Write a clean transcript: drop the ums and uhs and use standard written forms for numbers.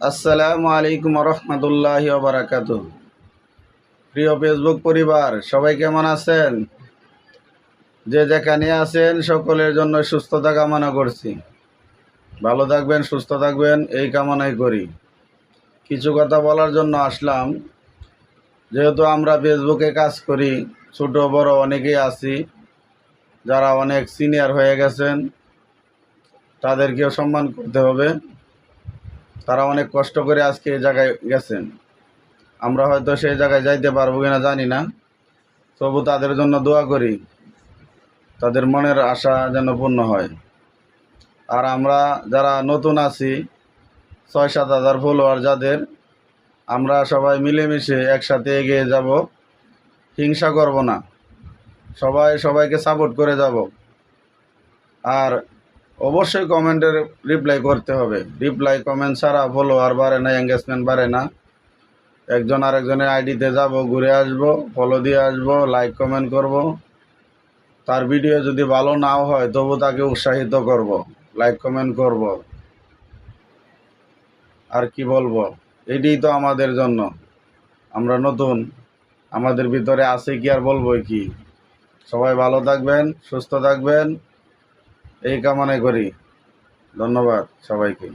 আসসালামু আলাইকুম রহমতুল্লাহি ওয়া বারাকাতুহু। প্রিয় ফেসবুক পরিবার, সবাই কেমন আছেন? যে যেখানে আছেন সকলের জন্য সুস্থতা কামনা করছি। ভালো থাকবেন, সুস্থ থাকবেন এই কামনাই করি। কিছু কথা বলার জন্য আসলাম। যেহেতু আমরা ফেসবুকে কাজ করি, ছোট বড় অনেকেই আছি, যারা অনেক সিনিয়র হয়ে গেছেন তাদেরকেও সম্মান করতে হবে। তারা অনেক কষ্ট করে আজকে এই জায়গায় গেছেন। আমরা হয়তো সেই জায়গায় যাইতে পারবো কিনা জানি না, তবু তাদের জন্য দোয়া করি, তাদের মনের আশা যেন পূর্ণ হয়। আর আমরা যারা নতুন আছি, ৬-৭ হাজার ফলোয়ার যাদের, আমরা সবাই মিলেমিশে একসাথে এগিয়ে যাব, হিংসা করব না, সবাই সবাইকে সাপোর্ট করে যাব। আর অবশ্যই কমেন্টের রিপ্লাই করতে হবে। রিপ্লাই কমেন্ট ছাড়া ফলোয়ার বাড়ে না, এঙ্গেজমেন্ট বাড়ে না। একজন আরেকজনের আইডিতে যাব, ঘুরে আসব, ফলো দিয়ে আসব, লাইক কমেন্ট করব। তার ভিডিও যদি ভালো নাও হয় তবু তাকে উৎসাহিত করব, লাইক কমেন্ট করব। আর কি বলবো, এটাই তো আমাদের জন্য। আমরা নতুন, আমাদের ভিতরে আছে কি আর বলবো কি। সবাই ভালো থাকবেন, সুস্থ থাকবেন এই কামনাই করি। ধন্যবাদ সবাইকে।